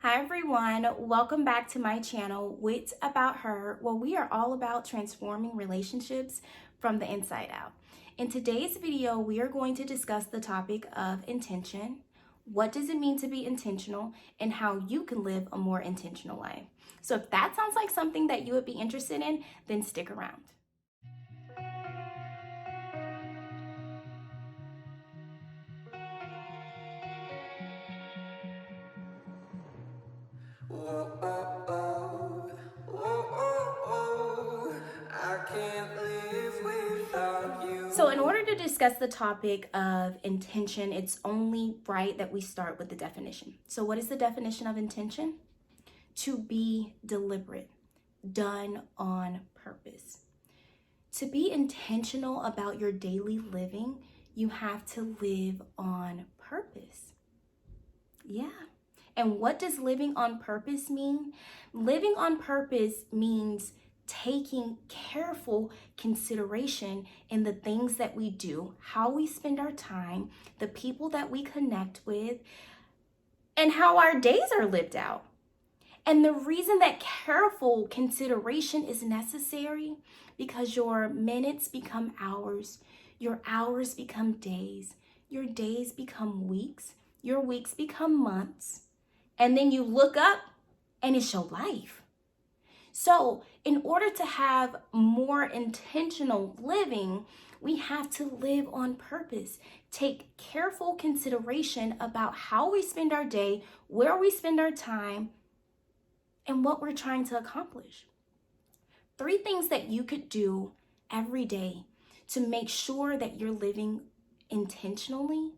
Hi everyone, welcome back to my channel, Wits About Her, where we are all about transforming relationships from the inside out. In today's video, we are going to discuss the topic of intention. What does it mean to be intentional and how you can live a more intentional life? So if that sounds like something that you would be interested in, then stick around. So in order to discuss the topic of intention, it's only right that we start with the definition. So what is the definition of intention? To be deliberate, done on purpose. To be intentional about your daily living, you have to live on purpose. Yeah. And what does living on purpose mean? Living on purpose means taking careful consideration in the things that we do, how we spend our time, the people that we connect with, and how our days are lived out. And the reason that careful consideration is necessary, because your minutes become hours, your hours become days, your days become weeks, your weeks become months, and then you look up and it's your life. So in order to have more intentional living, we have to live on purpose. Take careful consideration about how we spend our day, where we spend our time, and what we're trying to accomplish. 3 things that you could do every day to make sure that you're living intentionally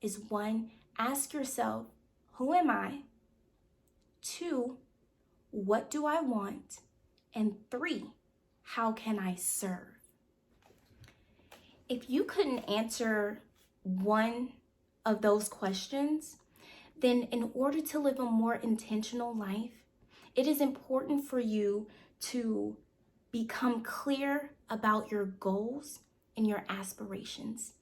is 1, ask yourself, who am I? 2, what do I want? And 3, how can I serve? If you couldn't answer one of those questions, then in order to live a more intentional life, it is important for you to become clear about your goals and your aspirations.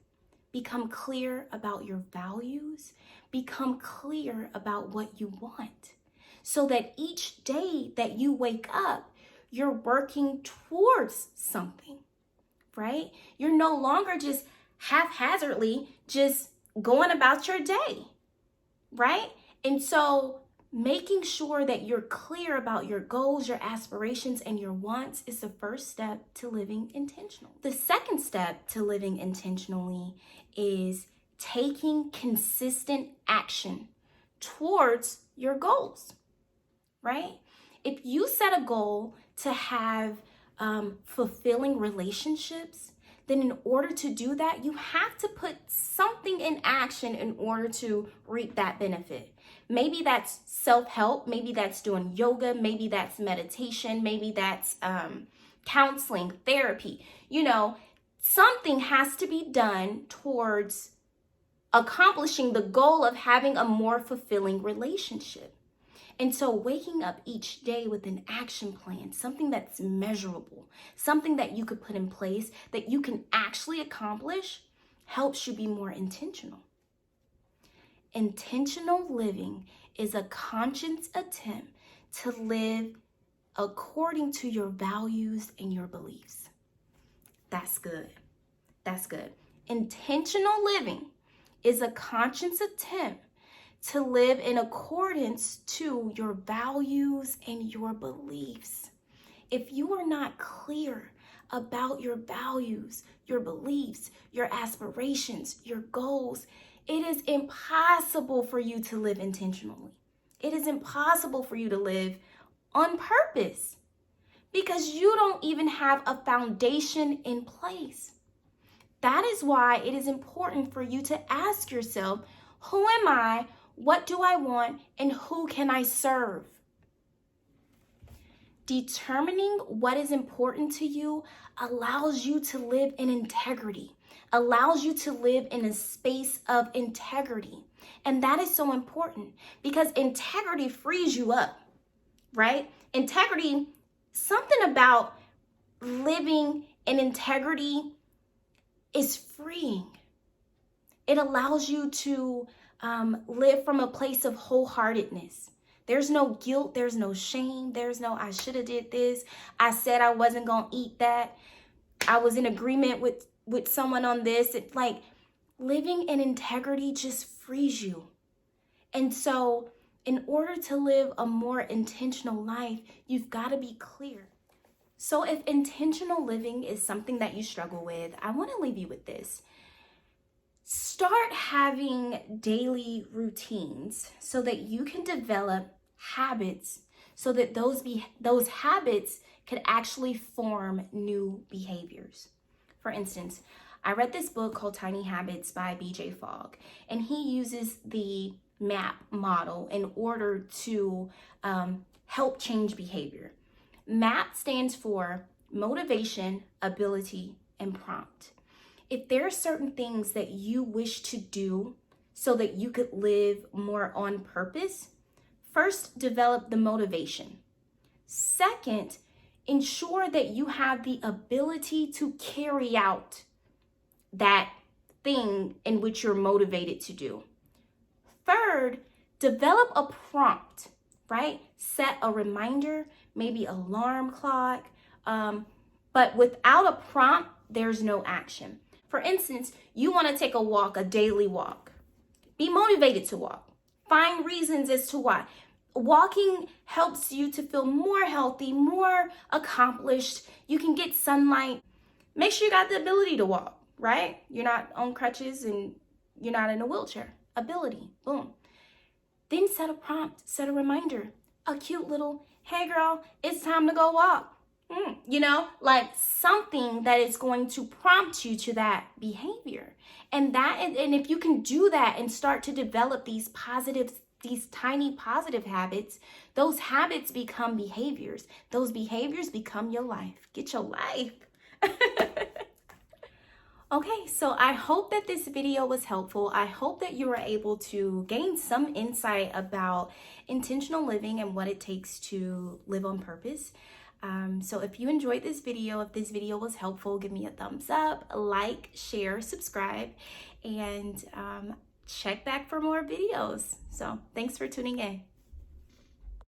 Become clear about your values. Become clear about what you want, so that each day that you wake up, you're working towards something, right? You're no longer just haphazardly just going about your day, right? And so making sure that you're clear about your goals, your aspirations, and your wants is the first step to living intentional. The second step to living intentionally is taking consistent action towards your goals, right? If you set a goal to have fulfilling relationships, then in order to do that, you have to put something in action in order to reap that benefit. Maybe that's self-help, maybe that's doing yoga, maybe that's meditation, maybe that's counseling, therapy. Something has to be done towards accomplishing the goal of having a more fulfilling relationship. And so waking up each day with an action plan, something that's measurable, something that you could put in place that you can actually accomplish, helps you be more intentional. Intentional living is a conscious attempt to live according to your values and your beliefs. That's good. That's good. Intentional living is a conscious attempt to live in accordance to your values and your beliefs. If you are not clear about your values, your beliefs, your aspirations, your goals, it is impossible for you to live intentionally. It is impossible for you to live on purpose because you don't even have a foundation in place. That is why it is important for you to ask yourself, who am I? What do I want? And who can I serve? Determining what is important to you allows you to live in integrity, allows you to live in a space of integrity. And that is so important because integrity frees you up, right? Integrity, something about living in integrity is freeing. It allows you to live from a place of wholeheartedness, There's no guilt, there's no shame, there's no I should have did this. I said I wasn't going to eat that. I was in agreement with someone on this. It's like living in integrity just frees you. And so in order to live a more intentional life, you've got to be clear. So if intentional living is something that you struggle with, I want to leave you with this. Start having daily routines so that you can develop habits so that those habits could actually form new behaviors. For instance, I read this book called Tiny Habits by BJ Fogg, and he uses the MAP model in order to help change behavior. MAP stands for motivation, ability, and prompt. If there are certain things that you wish to do so that you could live more on purpose, first, develop the motivation. Second, ensure that you have the ability to carry out that thing in which you're motivated to do. Third, develop a prompt, right? Set a reminder, maybe alarm clock, but without a prompt, there's no action. For instance, you want to take a walk, a daily walk. Be motivated to walk. Find reasons as to why. Walking helps you to feel more healthy, more accomplished. You can get sunlight. Make sure you got the ability to walk, right? You're not on crutches and you're not in a wheelchair. Ability, boom. Then set a prompt, set a reminder. A cute little, hey girl, it's time to go walk. Like something that is going to prompt you to that behavior. And if you can do that and start to develop these tiny positive habits, those habits become behaviors. Those behaviors become your life. Get your life. Okay, so I hope that this video was helpful. I hope that you were able to gain some insight about intentional living and what it takes to live on purpose. So if you enjoyed this video, if this video was helpful, give me a thumbs up, like, share, subscribe, and check back for more videos. So thanks for tuning in.